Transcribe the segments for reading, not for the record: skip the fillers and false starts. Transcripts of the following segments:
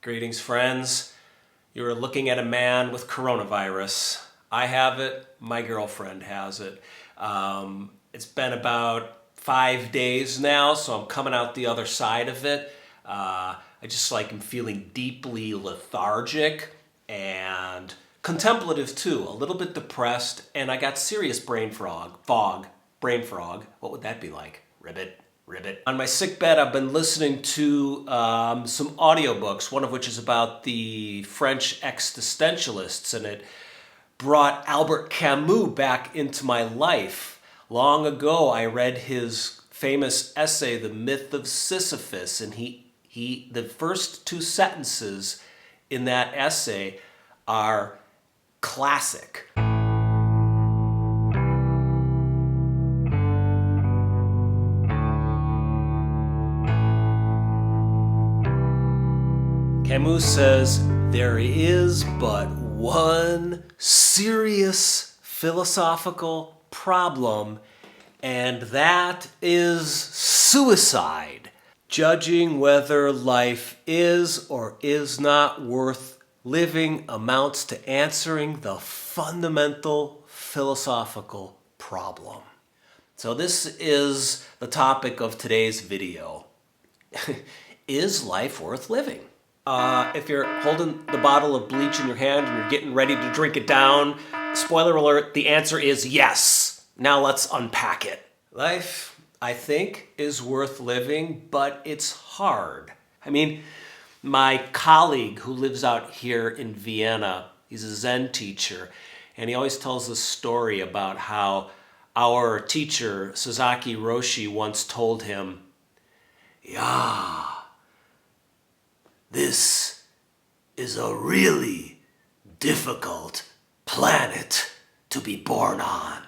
Greetings, friends. You're looking at a man with coronavirus. I have it. My girlfriend has it. It's been about 5 days now, so I'm coming out the other side of it. I just am feeling deeply lethargic and contemplative too, a little bit depressed, and I got serious brain fog. What would that be like? Ribbit. On my sick bed, I've been listening to some audiobooks, one of which is about the French existentialists, and it brought Albert Camus back into my life. Long ago, I read his famous essay, The Myth of Sisyphus, and the first two sentences in that essay are classic. Camus says, there is but one serious philosophical problem, and that is suicide. Judging whether life is or is not worth living amounts to answering the fundamental philosophical problem. So this is the topic of today's video. Is life worth living? If you're holding the bottle of bleach in your hand and you're getting ready to drink it down, spoiler alert, the answer is yes. Now let's unpack it. Life, I think, is worth living, but it's hard. My colleague who lives out here in Vienna, he's a Zen teacher, and he always tells this story about how our teacher, Sasaki Roshi, once told him, "Yeah, this is a really difficult planet to be born on."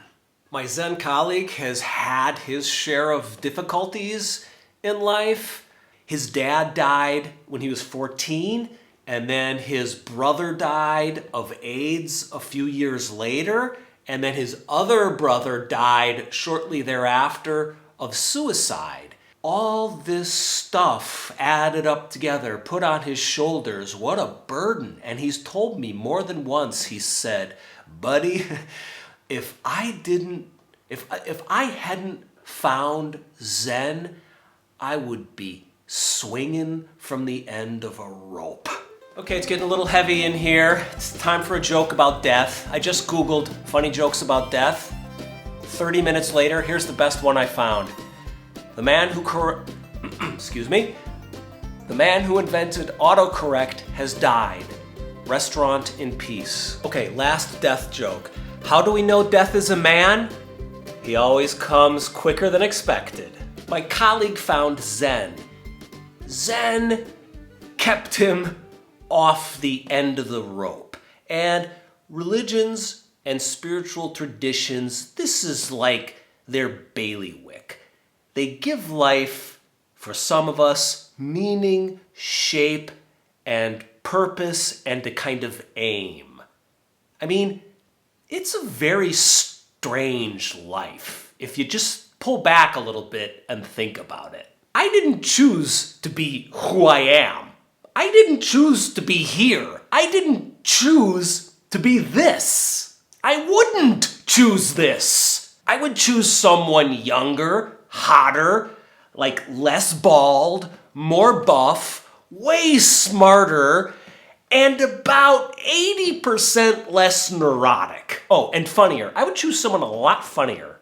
My Zen colleague has had his share of difficulties in life. His dad died when he was 14, and then his brother died of AIDS a few years later, and then his other brother died shortly thereafter of suicide. All this stuff added up together, put on his shoulders. What a burden. And he's told me more than once, he said, "Buddy, if I hadn't found Zen, I would be swinging from the end of a rope." Okay, it's getting a little heavy in here. It's time for a joke about death. I just Googled funny jokes about death. 30 minutes later, here's the best one I found. The man who invented autocorrect has died. Restaurant in peace. Okay, last death joke. How do we know death is a man? He always comes quicker than expected. My colleague found Zen. Zen kept him off the end of the rope. And religions and spiritual traditions, this is like their bailiwick. They give life, for some of us, meaning, shape, and purpose, and a kind of aim. It's a very strange life if you just pull back a little bit and think about it. I didn't choose to be who I am. I didn't choose to be here. I didn't choose to be this. I wouldn't choose this. I would choose someone younger, hotter, less bald, more buff, way smarter, and about 80% less neurotic. Oh, and funnier. I would choose someone a lot funnier.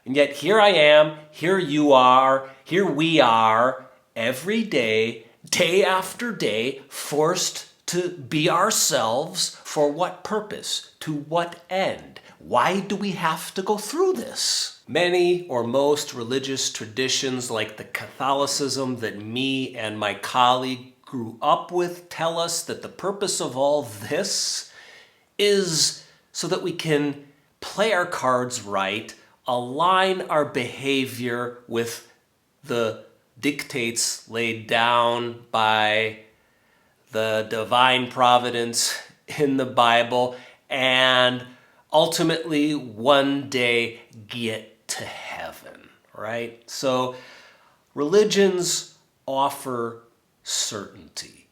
And yet here I am, here you are, here we are, every day, day after day, forced to be ourselves. For what purpose? To what end? Why do we have to go through this? Many or most religious traditions, like the Catholicism that me and my colleague grew up with, tell us that the purpose of all this is so that we can play our cards right, align our behavior with the dictates laid down by the divine providence in the Bible, and ultimately one day get to heaven, right? So religions offer certainty.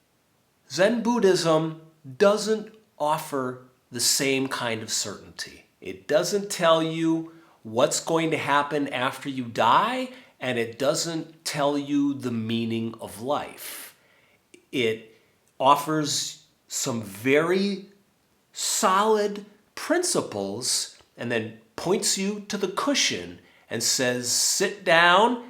Zen Buddhism doesn't offer the same kind of certainty. It doesn't tell you what's going to happen after you die, and it doesn't tell you the meaning of life. It offers some very solid principles and then points you to the cushion and says, sit down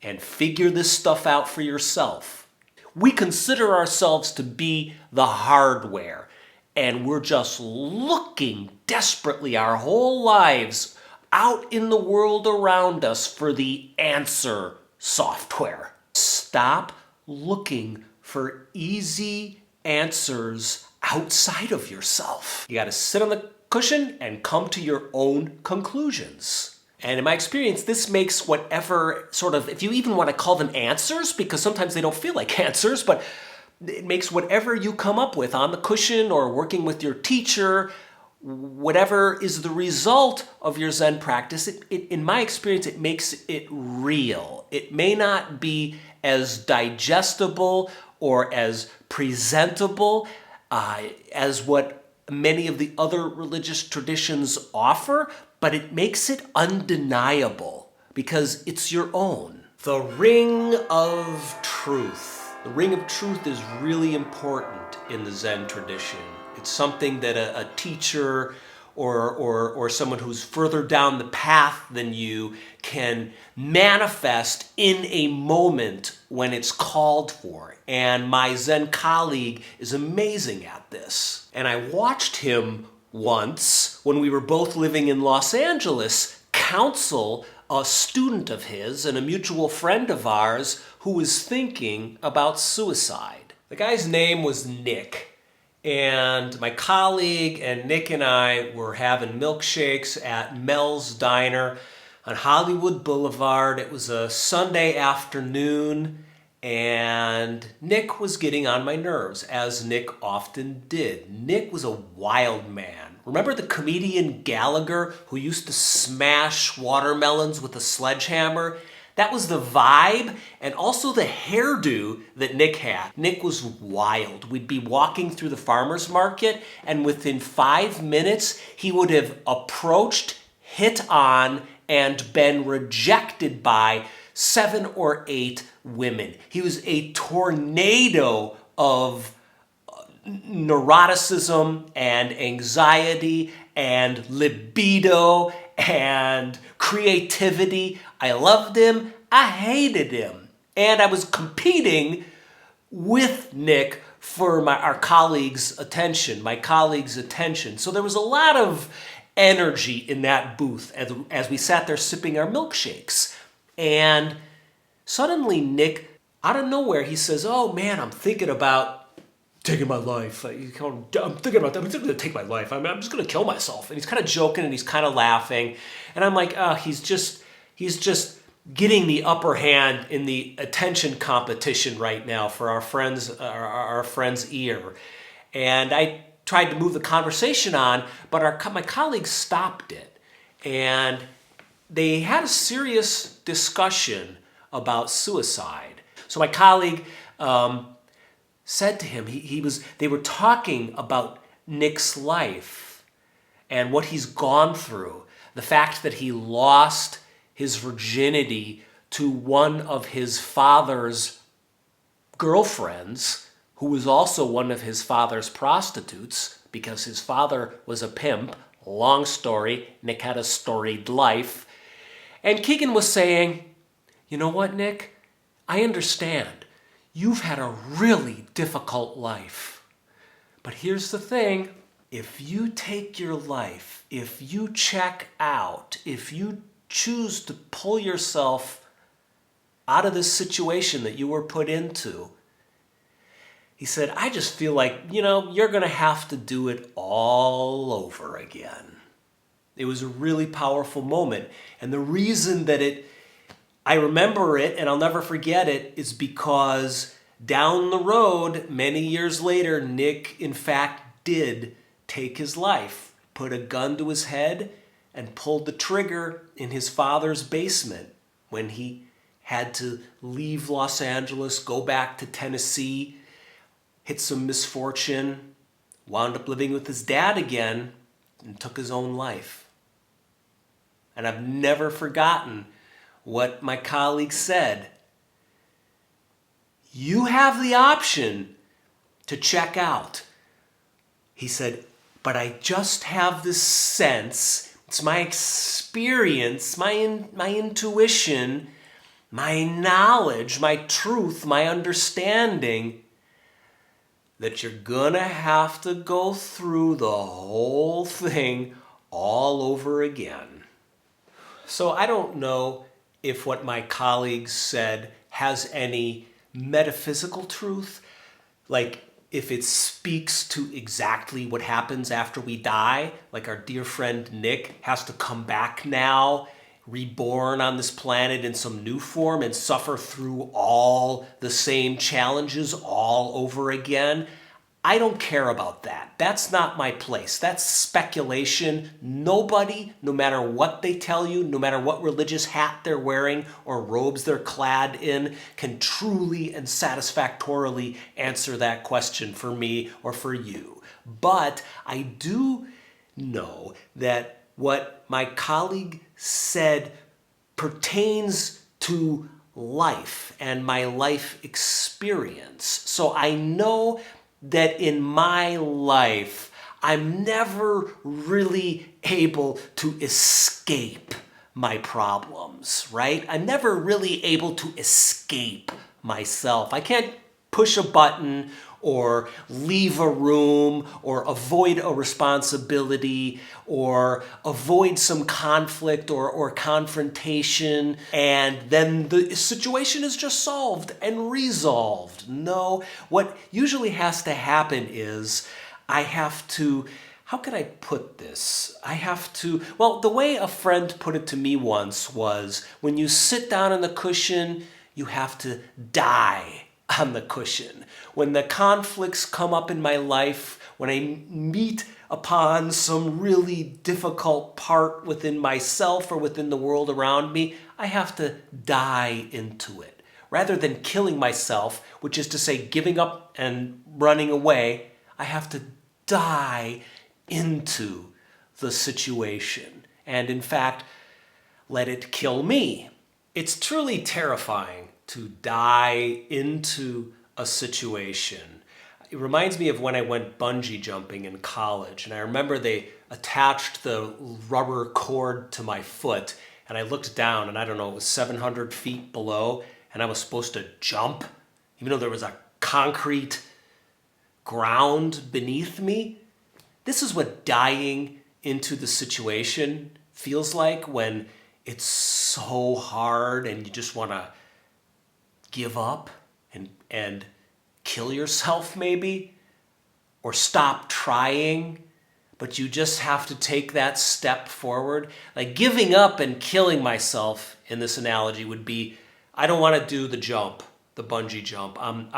and figure this stuff out for yourself. We consider ourselves to be the hardware, and we're just looking desperately our whole lives out in the world around us for the answer software. Stop looking for easy answers outside of yourself. You got to sit on the cushion and come to your own conclusions. And in my experience, this makes whatever sort of, if you even want to call them answers, because sometimes they don't feel like answers, but it makes whatever you come up with on the cushion or working with your teacher, whatever is the result of your Zen practice, in my experience, it makes it real. It may not be as digestible or as presentable as what many of the other religious traditions offer, but it makes it undeniable because it's your own. The ring of truth. The ring of truth is really important in the Zen tradition. It's something that a teacher or someone who's further down the path than you can manifest in a moment when it's called for. And my Zen colleague is amazing at this. And I watched him once, when we were both living in Los Angeles, counsel a student of his and a mutual friend of ours who was thinking about suicide. The guy's name was Nick. And my colleague and Nick and I were having milkshakes at Mel's Diner on Hollywood Boulevard. It was a Sunday afternoon, and Nick was getting on my nerves, as Nick often did. Nick was a wild man. Remember the comedian Gallagher who used to smash watermelons with a sledgehammer? That was the vibe and also the hairdo that Nick had. Nick was wild. We'd be walking through the farmer's market, and within 5 minutes, he would have approached, hit on, and been rejected by 7 or 8 women. He was a tornado of neuroticism and anxiety and libido and creativity. I loved him. I hated him. And I was competing with Nick for our colleague's attention, my colleague's attention. So there was a lot of energy in that booth as we sat there sipping our milkshakes. And suddenly Nick, out of nowhere, he says, "Oh man, I'm thinking about taking my life. I'm thinking about that. I'm just going to take my life. I'm just going to kill myself." And he's kind of joking and he's kind of laughing. And I'm like, oh, he's just getting the upper hand in the attention competition right now for our friend's ear. And I tried to move the conversation on, but my colleagues stopped it. And they had a serious discussion about suicide. So my colleague said to him, they were talking about Nick's life and what he's gone through. The fact that he lost his virginity to one of his father's girlfriends, who was also one of his father's prostitutes, because his father was a pimp. Long story. Nick had a storied life. And Keegan was saying, "You know what, Nick? I understand. You've had a really difficult life. But here's the thing. If you take your life, if you check out, if you choose to pull yourself out of this situation that you were put into," he said, "I just feel like, you're going to have to do it all over again." It was a really powerful moment. And the reason that I remember it and I'll never forget it is because down the road, many years later, Nick, in fact, did take his life, put a gun to his head, and pulled the trigger in his father's basement when he had to leave Los Angeles, go back to Tennessee. hit some misfortune, wound up living with his dad again, and took his own life. And I've never forgotten what my colleague said. You have the option to check out. He said, but I just have this sense, it's my experience, my intuition, my knowledge, my truth, my understanding, that you're gonna have to go through the whole thing all over again. So I don't know if what my colleague said has any metaphysical truth, like if it speaks to exactly what happens after we die, like our dear friend Nick has to come back now, reborn on this planet in some new form and suffer through all the same challenges all over again. I don't care about that. That's not my place. That's speculation. Nobody, no matter what they tell you, no matter what religious hat they're wearing or robes they're clad in, can truly and satisfactorily answer that question for me or for you. But I do know that what my colleague said pertains to life and my life experience. So I know that in my life, I'm never really able to escape my problems, right? I'm never really able to escape myself. I can't push a button or leave a room or avoid a responsibility or avoid some conflict or confrontation, and then the situation is just solved and resolved. No, what usually has to happen is I have to, how can I put this? Well, the way a friend put it to me once was, when you sit down on the cushion, you have to die on the cushion. When the conflicts come up in my life, when I meet upon some really difficult part within myself or within the world around me, I have to die into it. Rather than killing myself, which is to say giving up and running away, I have to die into the situation. And in fact, let it kill me. It's truly terrifying to die into a situation. It reminds me of when I went bungee jumping in college, and I remember they attached the rubber cord to my foot, and I looked down, and I don't know, it was 700 feet below, and I was supposed to jump, even though there was a concrete ground beneath me. This is what dying into the situation feels like when it's so hard and you just want to give up and kill yourself maybe, or stop trying, but you just have to take that step forward. Like giving up and killing myself in this analogy would be, I don't want to do the jump, the bungee jump. I'm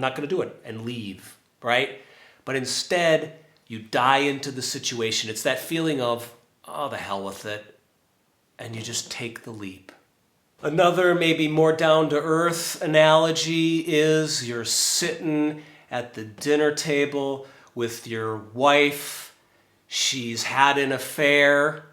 not going to do it and leave, right? But instead, you die into the situation. It's that feeling of, oh, the hell with it, and you just take the leap. Another maybe more down-to-earth analogy is you're sitting at the dinner table with your wife. She's had an affair.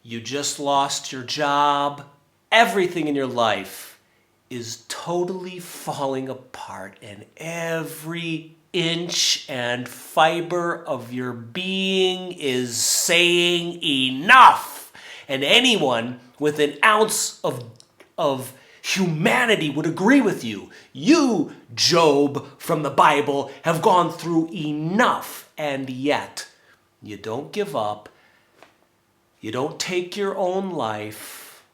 You just lost your job. Everything in your life is totally falling apart, and every inch and fiber of your being is saying enough. And anyone with an ounce of humanity would agree with you. You, Job from the Bible, have gone through enough, and yet you don't give up. You don't take your own life.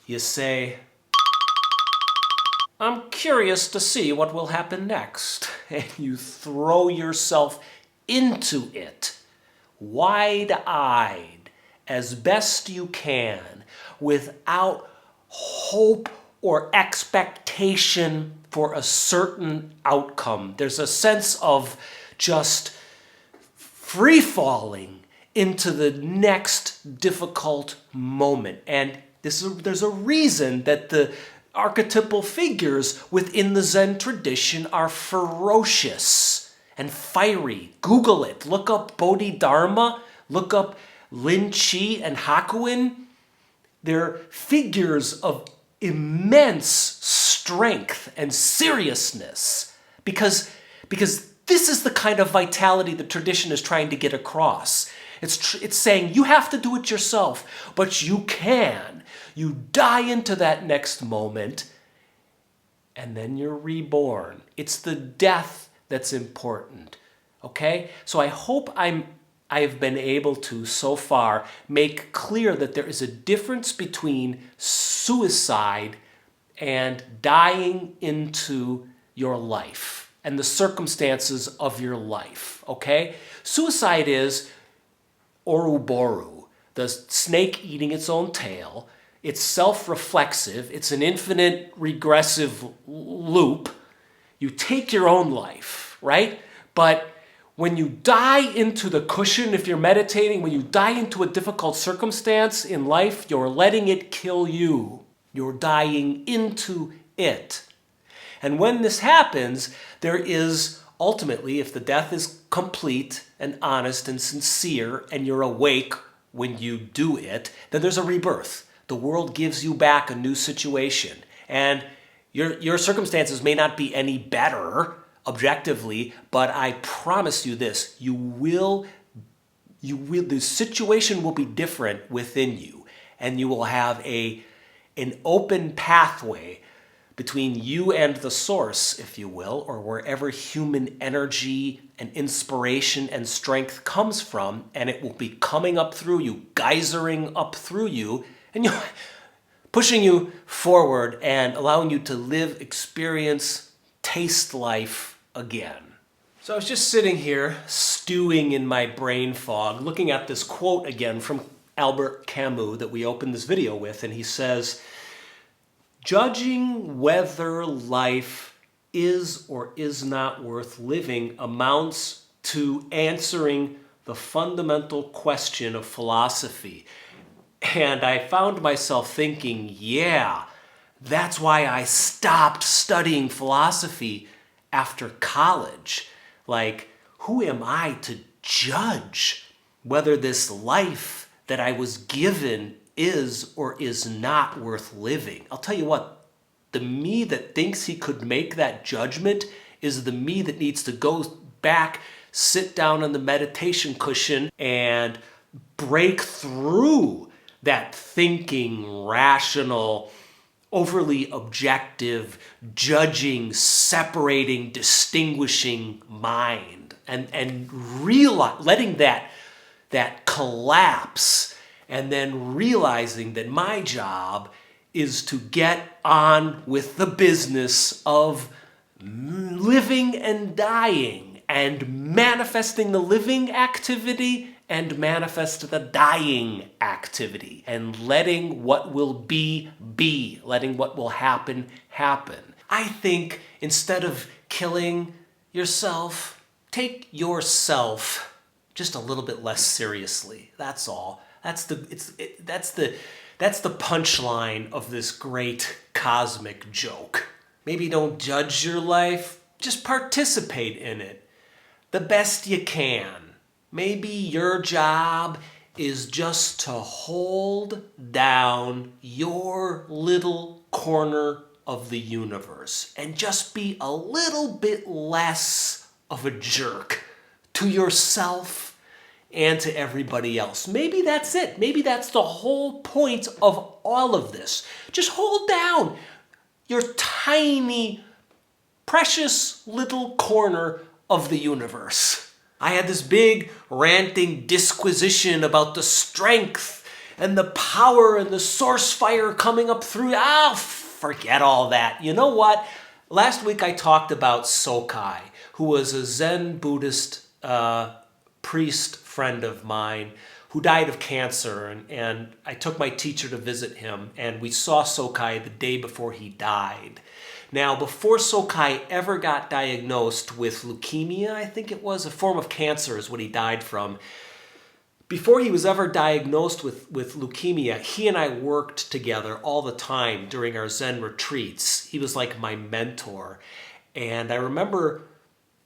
You say, I'm curious to see what will happen next. And you throw yourself into it, wide-eyed, as best you can, without hope or expectation for a certain outcome. There's a sense of just free-falling into the next difficult moment. And there's a reason that the archetypal figures within the Zen tradition are ferocious and fiery. Google it. Look up Bodhidharma. Look up Lin Chi and Hakuin. They're figures of immense strength and seriousness because this is the kind of vitality the tradition is trying to get across. It's saying you have to do it yourself, but you can. You die into that next moment, and then you're reborn. It's the death that's important, okay? So I hope I've been able to, so far, make clear that there is a difference between suicide and dying into your life and the circumstances of your life, okay? Suicide is Ouroboros, the snake eating its own tail. It's self-reflexive. It's an infinite regressive loop. You take your own life, right? But when you die into the cushion, if you're meditating, when you die into a difficult circumstance in life, you're letting it kill you. You're dying into it. And when this happens, there is ultimately, if the death is complete and honest and sincere, and you're awake when you do it, then there's a rebirth. The world gives you back a new situation. And your circumstances may not be any better objectively, but I promise you this, the situation will be different within you, and you will have an open pathway between you and the source, if you will, or wherever human energy and inspiration and strength comes from, and it will be coming up through you, geysering up through you, and pushing you forward and allowing you to live, experience, taste life again. So I was just sitting here, stewing in my brain fog, looking at this quote again from Albert Camus that we opened this video with, and he says, "Judging whether life is or is not worth living amounts to answering the fundamental question of philosophy." And I found myself thinking, yeah, that's why I stopped studying philosophy after college. Like, who am I to judge whether this life that I was given is or is not worth living? I'll tell you what, the me that thinks he could make that judgment is the me that needs to go back, sit down on the meditation cushion, and break through that thinking, rational, overly objective, judging, separating, distinguishing mind, and letting that collapse, and then realizing that my job is to get on with the business of living and dying, and manifesting the living activity and manifest the dying activity, and letting what will be, letting what will happen, happen. I think instead of killing yourself, take yourself just a little bit less seriously. That's all. That's the punchline of this great cosmic joke. Maybe don't judge your life, just participate in it the best you can. Maybe your job is just to hold down your little corner of the universe and just be a little bit less of a jerk to yourself and to everybody else. Maybe that's it. Maybe that's the whole point of all of this. Just hold down your tiny, precious little corner of the universe. I had this big ranting disquisition about the strength and the power and the source fire coming up through. Forget all that. You know what? Last week I talked about Sokai, who was a Zen Buddhist priest friend of mine who died of cancer, and I took my teacher to visit him, and we saw Sokai the day before he died. Now, before Sokai ever got diagnosed with leukemia, I think it was, a form of cancer is what he died from, Before he was ever diagnosed with leukemia, he and I worked together all the time during our Zen retreats. He was like my mentor. And I remember,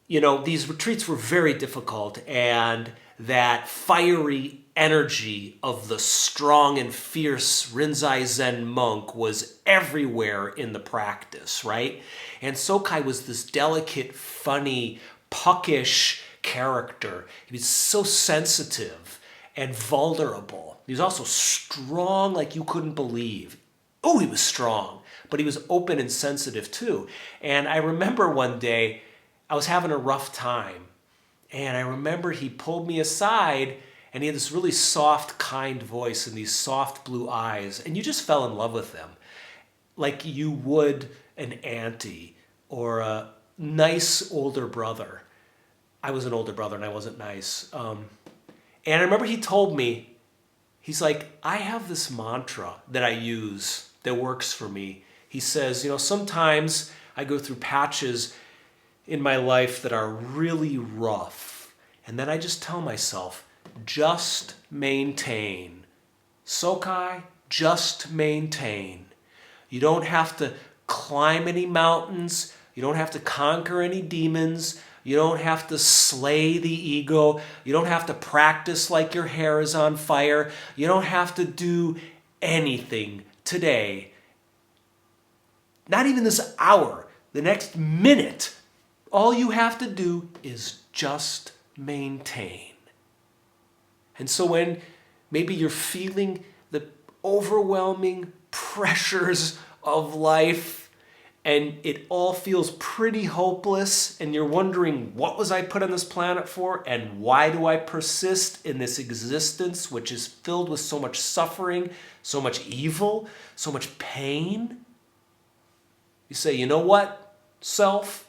these retreats were very difficult, and that fiery energy of the strong and fierce Rinzai Zen monk was everywhere in the practice, right? And Sokai was this delicate, funny, puckish character. He was so sensitive and vulnerable. He was also strong like you couldn't believe. Oh, he was strong, but he was open and sensitive too. And I remember one day I was having a rough time, and I remember he pulled me aside, and he had this really soft, kind voice and these soft blue eyes, and you just fell in love with them like you would an auntie or a nice older brother. I was an older brother and I wasn't nice. And I remember he told me, he's like, I have this mantra that I use that works for me. He says, sometimes I go through patches in my life that are really rough. And then I just tell myself, just maintain. Sokai, just maintain. You don't have to climb any mountains. You don't have to conquer any demons. You don't have to slay the ego. You don't have to practice like your hair is on fire. You don't have to do anything today. Not even this hour, the next minute. All you have to do is just maintain. And so when maybe you're feeling the overwhelming pressures of life and it all feels pretty hopeless and you're wondering, what was I put on this planet for, and why do I persist in this existence which is filled with so much suffering, so much evil, so much pain? You say, you know what, self?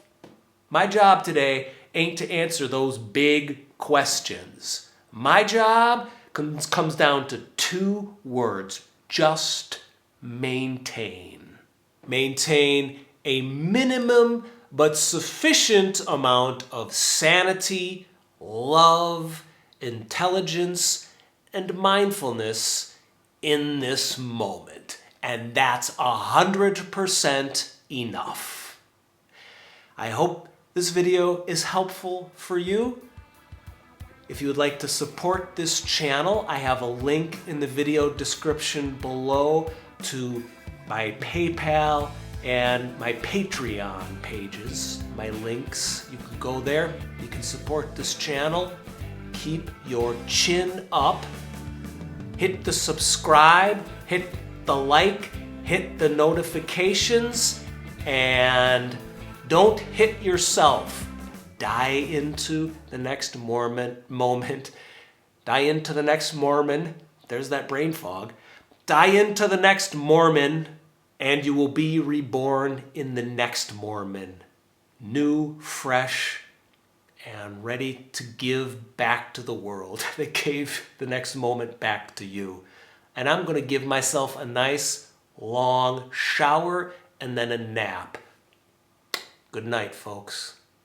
My job today ain't to answer those big questions. My job comes down to two words: just maintain. Maintain a minimum but sufficient amount of sanity, love, intelligence, and mindfulness in this moment. And that's 100% enough. I hope this video is helpful for you. If you would like to support this channel, I have a link in the video description below to my PayPal and my Patreon pages, my links. You can go there. You can support this channel. Keep your chin up. Hit the subscribe, hit the like, hit the notifications, and don't hit yourself. Die into the next moment. Die into the next Mormon. There's that brain fog. Die into the next Mormon, and you will be reborn in the next Mormon. New, fresh, and ready to give back to the world. They gave the next moment back to you. And I'm going to give myself a nice, long shower and then a nap. Good night, folks.